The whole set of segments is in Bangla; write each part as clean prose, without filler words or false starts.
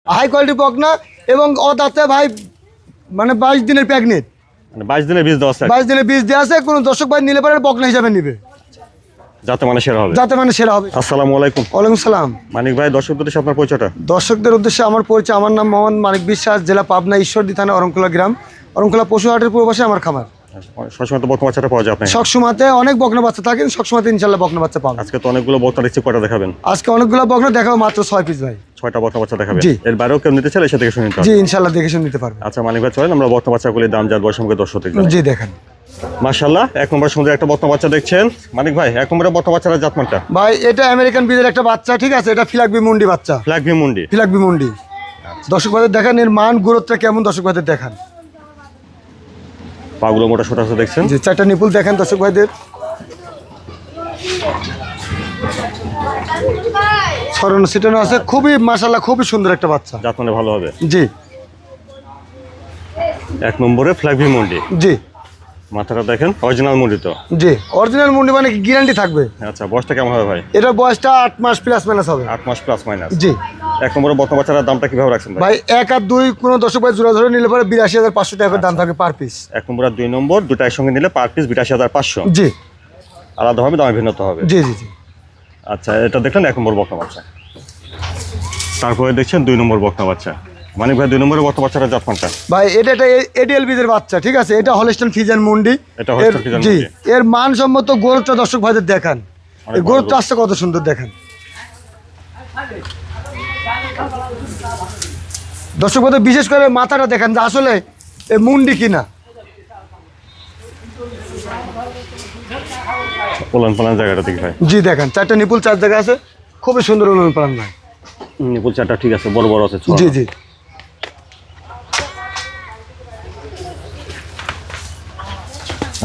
হাই কোয়ালিটি বকনা এবং দাঁতে ভাই মানে 22 দিনের প্রেগনেন্ট, মানে 22 দিনের বীজ দেওয়া আছে। 22 দিনের বীজ দেওয়া আছে। কোনো দর্শক ভাই নিলে পারে বকনা হিসাবে নিবে, যাতে মানে সেরা হবে। যাতে মানে সেরা হবে। আসসালামু আলাইকুম। ওয়ালাইকুম সালাম। মানিক ভাই, দর্শকদের উদ্দেশ্যে আপনার পরিচয়টা। দর্শকদের উদ্দেশ্যে আমার পরিচয়, আমার নাম মোহাম্মদ মানিক বিশ্বাস, জেলা পাবনা, ঈশ্বরদী থানা, অরণখোলা গ্রাম, অরণখোলা পশুহাটের পূর্ব পাশে আমার খামার। সবসময় তো বকনা বাচ্চাটা পাওয়া যায় আপনার? সবসময়তে অনেক বকনা বাচ্চা থাকেন, সবসময়তে ইনশাল্লাহ বকনা বাচ্চা পাবেন। আজকে তো অনেকগুলো বকনা দেখছি, কয়টা দেখাবেন? আজকে অনেকগুলো বকনা দেখাবো, মাত্র 6 পিস ভাই। 6টা বকনা বাচ্চা দেখাবেন। জি। এর বাইরেও কেউ নিতে চাইলে এসে দেখে শুনে নিতে জি হবে। ইনশাল্লাহ দেখে শুনে নিতে পারবেন। আচ্ছা মানিক ভাই, চলেন আমরা বকনা বাচ্চাগুলির দাম জাত বয়স সম্পর্কে দর্শকদের জি দেখেন। মাশাআল্লাহ, এক নম্বর সুন্দর একটা বকনা বাচ্চা দেখছেন। মানিক ভাই, এক নম্বরে বকনা বাচ্চার জাতমানটা? ভাই এটা আমেরিকান বিজের একটা বাচ্চা, ঠিক আছে? এটা ফিলাকবি মুন্ডি বাচ্চা। ফ্ল্যাগবি মুন্ডি। ফিলাকবি মুন্ডি। দর্শক ভাইদের দেখেন এর মান গুরুত্বটা কেমন, দর্শক ভাইদের দেখান। পাগুলো মোটা সোটা আছে দেখছেন। যে 4টা নিপুল দেখেন দর্শক ভাইদের। ছড়ানো ছিটানো আছে, খুবই মাশাআল্লাহ খুবই সুন্দর একটা বাচ্চা। জাত মানে ভালো হবে। জি এক নম্বরে ফ্ল্যাগবি মুন্ডি। জি মাথাটা দেখেন, অরিজিনাল মুন্ডি তো? জি অরিজিনাল মুন্ডি, মানে গ্যারান্টি থাকবে। আচ্ছা, বয়সটা কেমন হবে ভাই? এটা বয়সটা 8 মাস প্লাস মাইনাস হবে। 8 মাস প্লাস মাইনাস। জি এক নম্বরে বকনা বাচ্চার দামটা কিভাবে রাখছেন ভাই? ভাই 1 আর 2 কোনো দর্শক ভাই জোড়া ধরে নিলে পরে 82,500 টাকা দাম থাকবে পার পিস। এক নম্বর আর 2 নম্বর দুটা একসঙ্গে নিলে পার পিস 82,500। জি আলাদাভাবে দামে ভিন্নতা হবে। জি জি জি আচ্ছা, এটা দেখলেন এক নম্বর বকনা বাচ্চা। তারপরে দেখছেন 2 নম্বর বকনা বাচ্চা। মানিক ভাই, 2 নম্বরের বকনা বাচ্চাটা জাতমানটা? ভাই এটা একটা এডিএল বিজের বাচ্চা, ঠিক আছে? এটা হলস্টাইন ফ্রিজিয়ান মুন্ডি। এটা হলস্টাইন ফ্রিজিয়ান জি মুন্ডি। এর মানসম্মত গোরটা দর্শক ভাইদের দেখান। অনেক এই বড় গোরটা গরু। আসছে কত সুন্দর দেখেন। দর্শক ভাইদের বিশেষ করে মাথাটা দেখেন যে আসলে এই মুন্ডি কিনা। উলান পালান জায়গাটা দেখি ভাই। জি দেখেন 4টা নিপুল 4 জায়গা আছে, খুবই সুন্দর উন্নয়ন প্রাণ ভাই। নিপুল চারটা ঠিক আছে, বড় বড় আছে। জি জি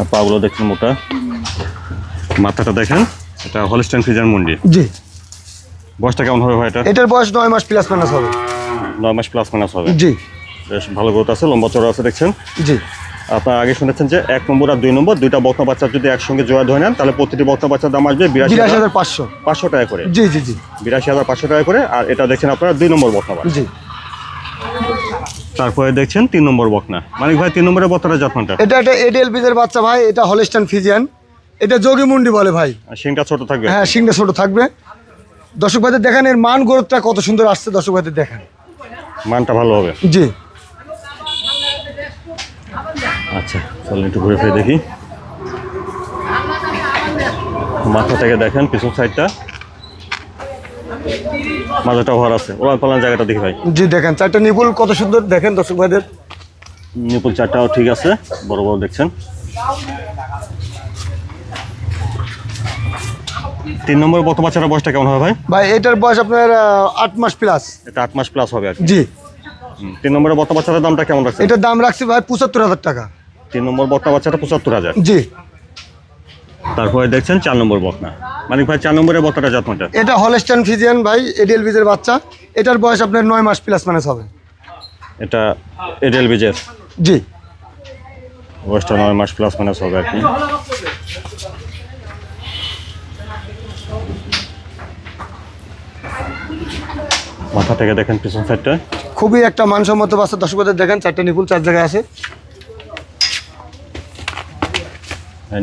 আর পাগুলো দেখছেন মোটা। মাথাটা দেখেন, এটা হলস্টাইন ফ্রিজিয়ান মুন্ডি। জি বয়সটা কেমন হবে ভাই? এটা এটার বয়স 9 মাস প্লাস মাইনাস হবে। 9 মাস প্লাস মাইনাস হবে। জি বেশ ভালো গ্রোথ আছে, লম্বা চড়া আছে দেখছেন। জি আপনারা আগে শুনেছেন যে 1 নম্বর আর 2 নম্বর দুইটা বকনা বাচ্চা যদি একসঙ্গে জোড়া ধরে নেন, তাহলে প্রতিটি বকনা বাচ্চার দাম আসবে 82,500 টাকা করে। জি জি জি 82,500 টাকা করে। আর এটা দেখছেন আপনারা 2 নম্বর বকনা বাচ্চা। জি তারপরে দেখছেন 3 নম্বর বকনা। মানিক ভাই, 3 নম্বরের বকনাটা জাতমানটা? এটা একটা এডিএল বিজের বাচ্চা ভাই, এটা হলস্টাইন ফ্রিজিয়ান, এটা যোগী মুন্ডি বলে ভাই। শিংটা ছোট থাকবে। হ্যাঁ সিংটা ছোট থাকবে। দর্শক ভাইদের দেখেন এর মান গরুটা কত সুন্দর আসছে, দর্শক ভাইদের দেখেন। মানটা ভালো হবে। জি আচ্ছা, চলুন একটু ঘুরে ফিরে দেখি। মাথা থেকে দেখেন পিছন সাইডটা, মাথাটা ভর আছে। ওলান পালান জায়গাটা দেখি ভাই। জি দেখেন 4টা নিপুল কত সুন্দর দেখেন দর্শক ভাইদের। নিপুল চারটাও ঠিক আছে, বড় বড় দেখছেন। 3 নম্বর বকনা বাচ্চার বয়সটা কেমন হবে ভাই? ভাই এটার বয়স আপনার 8 মাস প্লাস। এটা 8 মাস প্লাস হবে আর কি। জি 3 নম্বরের বকনা বাচ্চার দামটা কেমন রাখছেন? এটার দাম রাখছি ভাই 75,000 টাকা। 3 নম্বর বকনা বাচ্চাটা 75,000। জি তারপরে দেখছেন 4 নম্বর বকনা। মানিক ভাই, 4 নম্বরের বকনাটা জাতমানটা? এটা হলস্টাইন ফ্রিজিয়ান ভাই, এডিএল বিজের বাচ্চা। এটার বয়স আপনার 9 মাস প্লাস মাইনাস হবে। এটা এডেল বিজের। জি বয়সটা 9 মাস প্লাস মাইনাস হবে আর কি। মাথা থেকে দেখেন পিছন সাইডটা। খুবই একটা মানসম্মত বাচ্চা, দর্শক ভাইদের দেখেন 4টা নিপুল 4 জায়গায় আছে।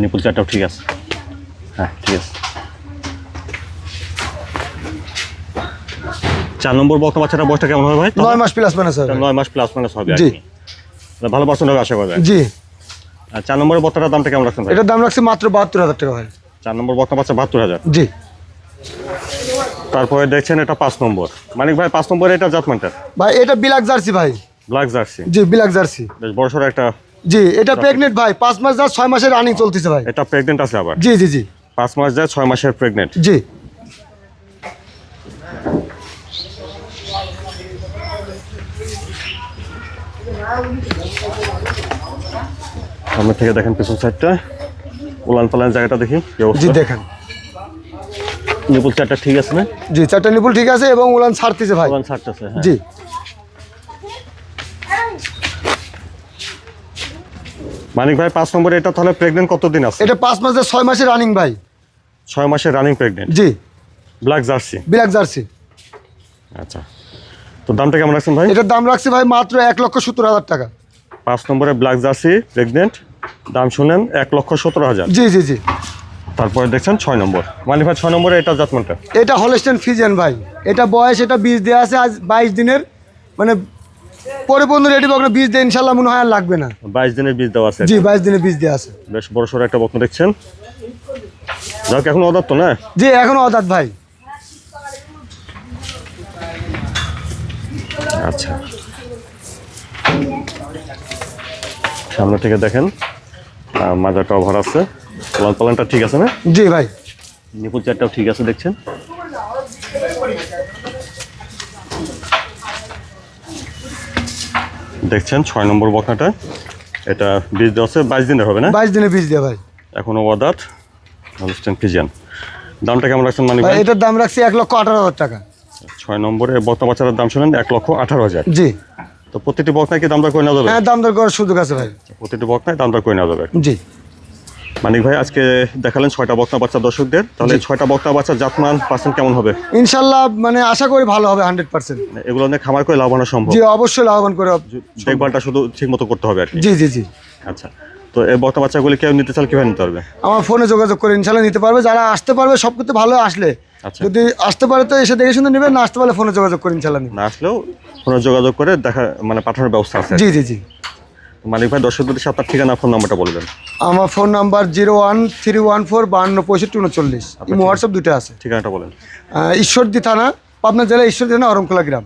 নিপুল চারটাও ঠিক আছে। হ্যাঁ ঠিক আছে। 4 নম্বর বকনা বাচ্চাটার বয়সটা কেমন হবে ভাই? 9 মাস প্লাস মাইনাস হবে। 9 মাস প্লাস মাইনাস হবে আর জি। কি। ভালো পার্সেন্ট হবে আশা করা যায়। জি আর 4 নম্বরের বকনাটার দামটা কেমন রাখছেন ভাই? এটার দাম রাখছি মাত্র 72,000 টাকা ভাই। 4 নম্বর বকনা বাচ্চা 72,000। জি তারপরে দেখছেন এটা 5 নম্বর। মানিক ভাই, 5 নম্বরে এটা জাতমানটা? ভাই এটা বিলাক জার্সি ভাই। Black jersey. জি বিলাক জার্সি। বেশ বড় সড়ো একটা। জি এটা প্রেগনেন্ট ভাই, 5 মাস যা 6 মাসের রানিং চলতেছে ভাই। এটা প্রেগনেন্ট আছে আবার? জি জি জি 5 মাস যায় 6 মাসের প্রেগনেন্ট। জি সামনে থেকে দেখেন পিছন সাইডটা, উলান পালান জায়গাটা দেখি কি জি অবস্থা। দেখেন। নিপুল চারটা ঠিক আছে না? জি 4টা নিপুল ঠিক আছে এবং উলান ছাড়তেছে ভাই। উলান ছাড়তেছে। হ্যাঁ। জি মানিক ভাই, 5 নম্বরে এটা তাহলে প্রেগনেন্ট কতদিন আছে? এটা 5 মাস যা 6 মাসের রানিং ভাই। 6 মাসের রানিং প্রেগনেন্ট। জি ব্ল্যাক জার্সি। বিলাক জার্সি। আচ্ছা, তো দামটা কেমন রাখছেন ভাই? এটার দাম রাখছি ভাই মাত্র 1,70,000 টাকা। 5 নম্বরে ব্ল্যাক জার্সি প্রেগনেন্ট, দাম শুনেন 1,17,000। জি জি জি। তারপরে দেখছেন 6 নম্বর মানিক ভাই, 6 নম্বরে এটা জাতমানটা এটা হলস্টেইন ফ্রিজিয়ান ভাই। এটা বয়স, এটা বীজ দেওয়া আছে আজ 22 দিনের, মানে পরিপূর্ণ রেডি বকনা। বীজ দিয়ে ইনশাল্লাহ মনে হয় আর লাগবে না। 22 দিনের বীজ দেওয়া আছে। জি 22 দিনের বীজ দেওয়া আছে। বেশ বড় সড়ো একটা বকনা দেখছেন। যাক এখন অদাত তো না? জি এখনো অদাত ভাই। আচ্ছা, সামনে থেকে দেখেন মাজাটাও ভরা আছে, লাল পালনটা ঠিক আছে না? জি ভাই। নিপুল চারটাও ঠিক আছে দেখছেন। দেখছেন 6 নম্বর বকনাটা, এটা বীজ দেওয়া আছে 22 দিনের হবে না? 22 দিনের বীজ দেওয়া ভাই। এখনো অদাত, হলস্টেইন ফ্রিজিয়ান। দামটা কেমন রাখছেন মানিক ভাই ভাই? এটার দাম রাখছি 1,18,000 টাকা। 6 নম্বরে বকনা বাচ্চার দাম শুনেন 1,18,000। জি। তো প্রতিটি বকনায় কি দাম দর করে নেওয়া যাবে? হ্যাঁ দাম দর করার সুযোগ আছে ভাই। প্রতিটি বকনায় দাম দর করে নেওয়া যাবে। জি। মানিক ভাই আজকে দেখালেন 6টা বকনা বাচ্চা দর্শকদের, তাহলে 6টা বকনা বাচ্চার জাতমান পার্সেন্ট কেমন হবে? ইনশাল্লাহ মানে আশা করি ভালো হবে 100%। এগুলো নিয়ে খামার করে লাভবান সম্ভব? জি অবশ্যই লাভবান করে। দেখভালটা শুধু ঠিক মতো করতে হবে আর কি। জি জি জি। আচ্ছা, তো এই বকনা বাচ্চাগুলি কেউ নিতে চাইলে কিভাবে নিতে পারবে? আমার ফোনে যোগাযোগ করে ইনশাল্লাহ নিতে পারবে। যারা আসতে পারবে সব কিছু ভালো আসলে, আচ্ছা, যদি আসতে পারে তো এসে দেখে শুনে নেবে, না আসতে পারলে ফোনে যোগাযোগ করে ইনশাল্লাহ নিবে। না আসলেও ফোনে যোগাযোগ করে দেখা মানে পাঠানোর ব্যবস্থা আছে। জি জি জি। মানিক ভাই দর্শকদের সাথে আপনার ঠিকানা ফোন নাম্বারটা বলবেন। আমার ফোন নাম্বার 01314526539। ইমো হোয়াটসঅ্যাপ দুটো আছে। ঠিকানাটা বলেন। ঈশ্বরদী থানা, পাবনা জেলা ঈশ্বরদী থানা, অরণখোলা গ্রাম।